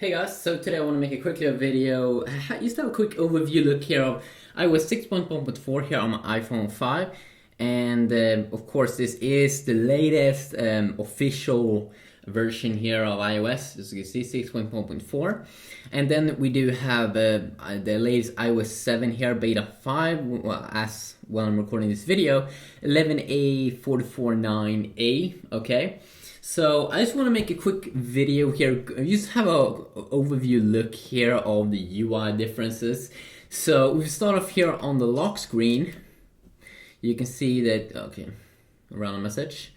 Hey guys, so today I want to make a quick little video, just have a quick overview look here of iOS 6.1.4 here on my iPhone 5. And of course this is the latest official version here of iOS, as you can see 6.1.4. And then we do have the latest iOS 7 here, beta 5, well, as when I'm recording this video, 11A449A, okay? So I just want to make a quick video here, just have a overview look here of the UI differences. So we start off here on the lock screen. You can see that, okay, around a message.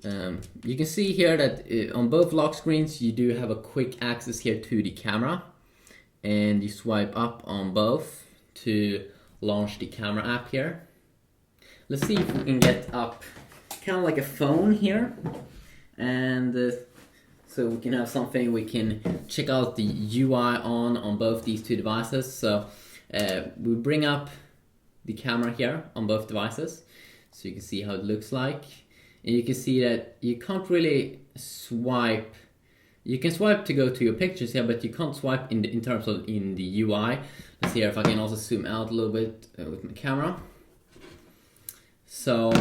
You can see here that on both lock screens you do have a quick access here to the camera, and you swipe up on both to launch the camera app here. Let's see if we can get up kind of like a phone here. And so we can have something we can check out the UI on both these two devices. So we bring up the camera here on both devices, so you can see how it looks like. And you can see that you can't really swipe. You can swipe to go to your pictures here, but you can't swipe in terms of in the UI. Let's see here if I can also zoom out a little bit with my camera. So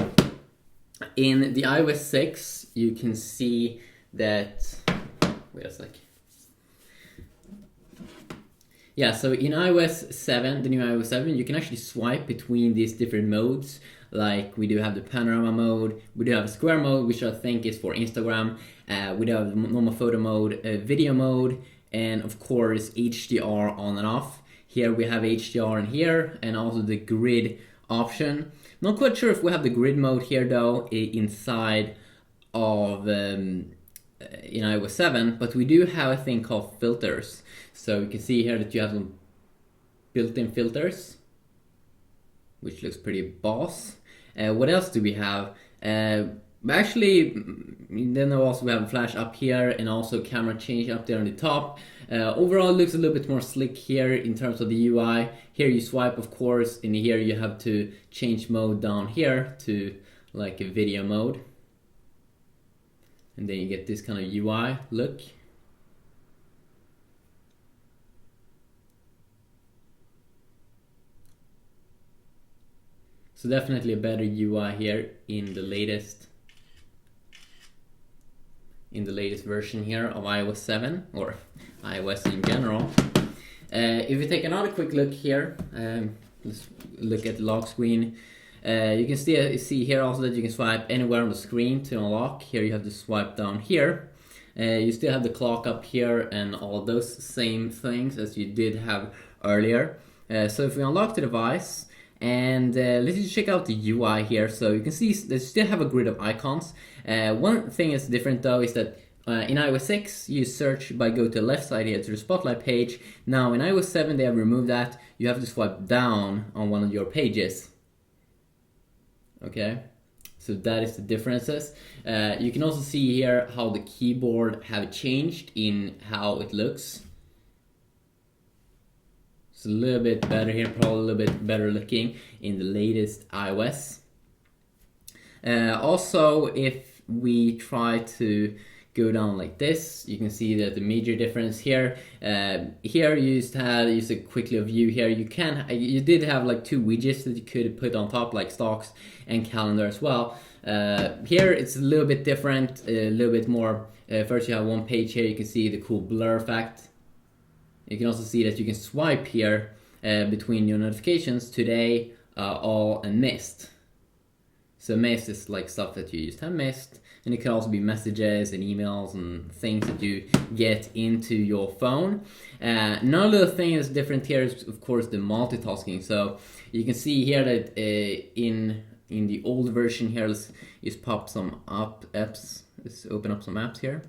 in the iOS 6, you can see that, wait a sec. Yeah, so in iOS 7, the new iOS 7, you can actually swipe between these different modes. Like we do have the panorama mode, we do have a square mode, which I think is for Instagram. We do have the normal photo mode, video mode, and of course HDR on and off. Here we have HDR in here, and also the grid option. Not quite sure if we have the grid mode here though inside of in iOS 7, but we do have a thing called filters. So you can see here that you have some built-in filters, which looks pretty boss. What else do we have? Actually, then also we have a flash up here, and also camera change up there on the top. Overall, it looks a little bit more slick here in terms of the UI. Here you swipe, of course, and here you have to change mode down here to like a video mode. And then you get this kind of UI look. So definitely a better UI here in the latest version here of iOS 7, or iOS in general. If you take another quick look here, let's look at the lock screen. You can see here also that you can swipe anywhere on the screen to unlock. Here you have to swipe down here. You still have the clock up here and all those same things as you did have earlier. So if we unlock the device, and let's just check out the UI here. So you can see they still have a grid of icons. One thing that's different though is that in iOS 6 you search by go to the left side here to the spotlight page. Now in iOS 7 they have removed that. You have to swipe down on one of your pages. Okay, so that is the differences. You can also see here how the keyboard have changed in how it looks. It's a little bit better here, probably a little bit better looking in the latest iOS. Also, if we try to go down like this, you can see that the major difference here. Here you just a quick little view here. You did have like two widgets that you could put on top, like stocks and calendar as well. Here it's a little bit different, a little bit more. First you have one page here. You can see the cool blur effect. You can also see that you can swipe here between your notifications, today, all, and missed. So missed is like stuff that you just have missed, and it can also be messages and emails and things that you get into your phone. Another little thing that's different here is of course the multitasking. So you can see here that in the old version here, let's just pop some apps. Let's open up some apps here.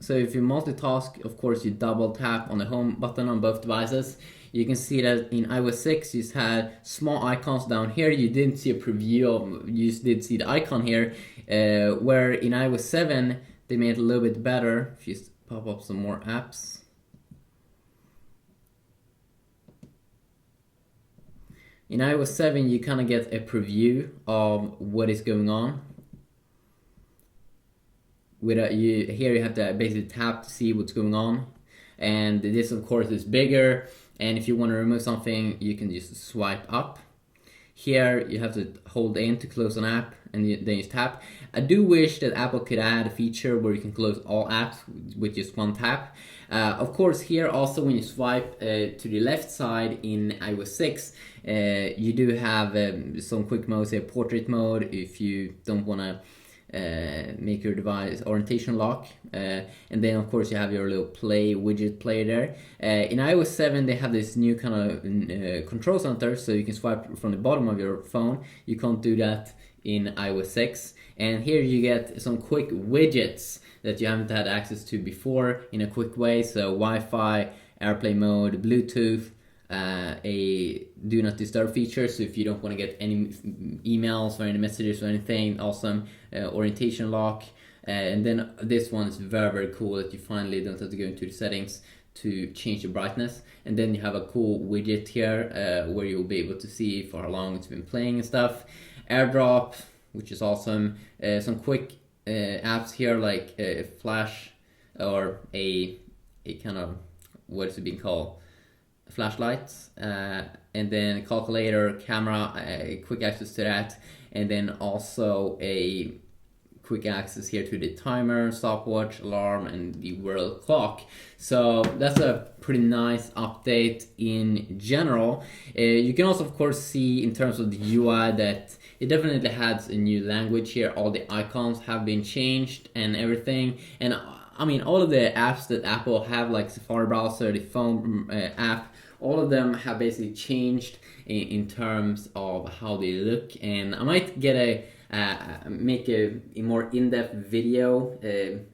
So if you multitask, of course you double tap on the home button on both devices. You can see that in iOS 6 you just had small icons down here. You didn't see a preview of, you just did see the icon here. Where in iOS 7 they made it a little bit better. If you just pop up some more apps. In iOS 7 you kind of get a preview of what is going on. here you have to basically tap to see what's going on, and this of course is bigger. And if you want to remove something, you can just swipe up. Here you have to hold in to close an app, and then you tap. I do wish that Apple could add a feature where you can close all apps with just one tap. Of course, here also when you swipe to the left side in iOS 6, you do have some quick modes here, portrait mode, if you don't want to make your device orientation lock, and then of course you have your little play widget player there. In iOS 7 they have this new kind of control center, so you can swipe from the bottom of your phone. You can't do that in iOS 6, and here you get some quick widgets that you haven't had access to before in a quick way. So Wi-Fi, AirPlay mode, Bluetooth, a do not disturb feature, so if you don't want to get any emails or any messages or anything, awesome. Orientation lock, and then this one is very cool that you finally don't have to go into the settings to change the brightness, and then you have a cool widget here where you'll be able to see for how long it's been playing and stuff. AirDrop, which is awesome. Some quick apps here like Flash, or a kind of, what is it being called, flashlights, and then calculator, camera, quick access to that, and then also a quick access here to the timer, stopwatch, alarm, and the world clock. So that's a pretty nice update in general. You can also of course see in terms of the UI that it definitely has a new language here. All the icons have been changed and everything, and I mean all of the apps that Apple have, like Safari browser, the phone app, all of them have basically changed in terms of how they look. And I might get make a more in-depth video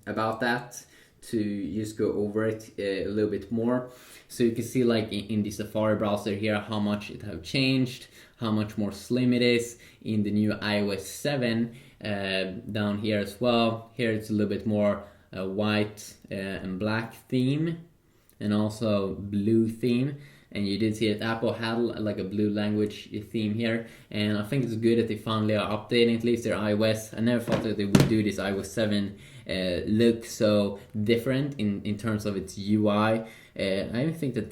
about that to just go over it a little bit more, so you can see like in the Safari browser here how much it have changed, how much more slim it is in the new iOS 7 down here as well. Here it's a little bit more white and black theme, and also blue theme. And you did see that Apple had like a blue language theme here, and I think it's good that they finally are updating at least their iOS. I never thought that they would do this iOS 7 look so different in terms of its UI. I don't think that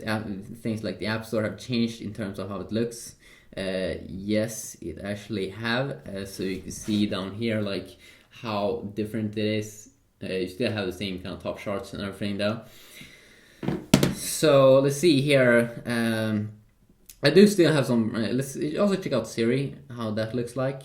things like the App Store have changed in terms of how it looks. Yes, it actually have. So you can see down here like how different it is. You still have the same kind of top charts and everything though. So let's see here. I do still have some. Let's also check out Siri, how that looks like.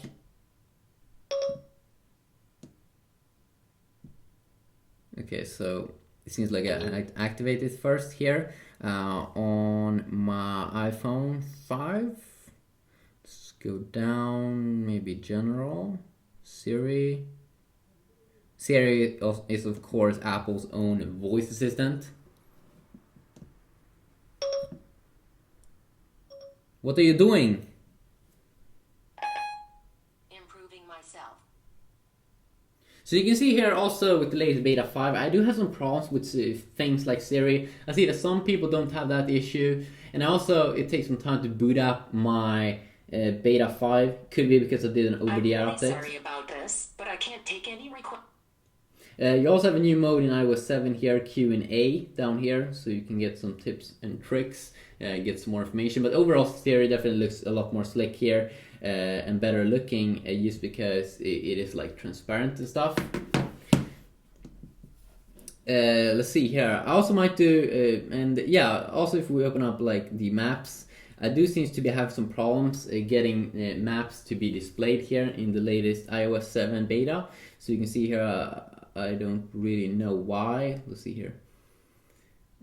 Okay, so it seems like I activated first here on my iPhone 5. Let's go down, maybe general, Siri. Siri is of course Apple's own voice assistant. What are you doing? Improving myself. So you can see here also with the latest beta 5, I do have some problems with things like Siri. I see that some people don't have that issue, and also it takes some time to boot up my beta 5. Could be because I did an over-the-air update. I'm really sorry about this, but I can't take any requests. You also have a new mode in iOS 7 here, Q&A down here, so you can get some tips and tricks, get some more information. But overall, Siri definitely looks a lot more slick here and better looking, just because it is like transparent and stuff. Let's see here. I also might do, and yeah, also if we open up like the maps, I do seem to have some problems getting maps to be displayed here in the latest iOS 7 beta. So you can see here, I don't really know why. Let's see here.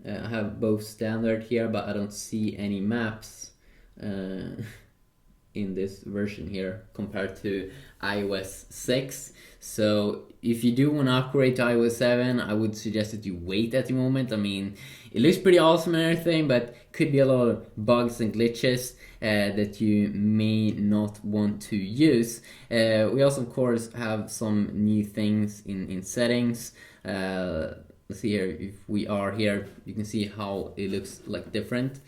I have both standard here, but I don't see any maps in this version here compared to iOS 6. So if you do want to upgrade to iOS 7, I would suggest that you wait at the moment. I mean, it looks pretty awesome and everything, but could be a lot of bugs and glitches that you may not want to use. We also, of course, have some new things in settings. Let's see here. If we are here, you can see how it looks like different.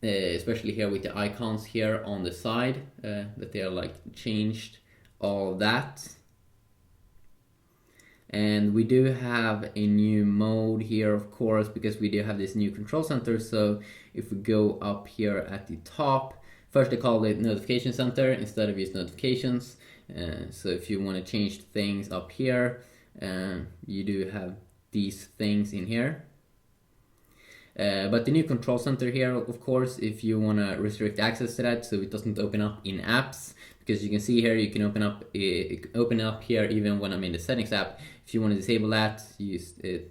Especially here with the icons here on the side, that they are like changed all of that. And we do have a new mode here, of course, because we do have this new control center. So if we go up here at the top, first they call it notification center instead of just notifications. So if you want to change things up here, you do have these things in here. But the new control center here, of course, if you want to restrict access to that so it doesn't open up in apps, because you can see here you can open up here even when I'm in the settings app. If you want to disable that, you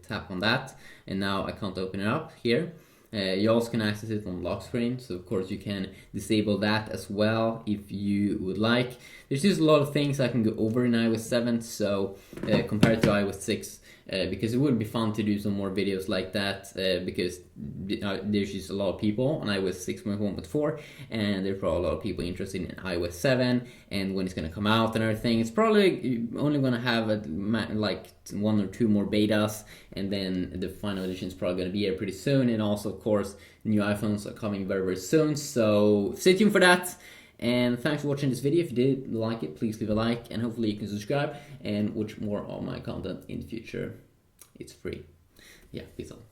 tap on that, and now I can't open it up here. You also can access it on lock screen, so of course you can disable that as well if you would like. There's just a lot of things I can go over in iOS 7, so compared to iOS 6, because it would be fun to do some more videos like that, because there's just a lot of people on iOS 6.1.4, and there's probably a lot of people interested in iOS 7 and when it's going to come out and everything. It's probably only going to have like 1 or 2 more betas, and then the final edition is probably going to be here pretty soon. And also, of course, new iPhones are coming very, very soon, so stay tuned for that. And thanks for watching this video. If you did like it, please leave a like, and hopefully you can subscribe and watch more of my content in the future. It's free. Yeah, peace out.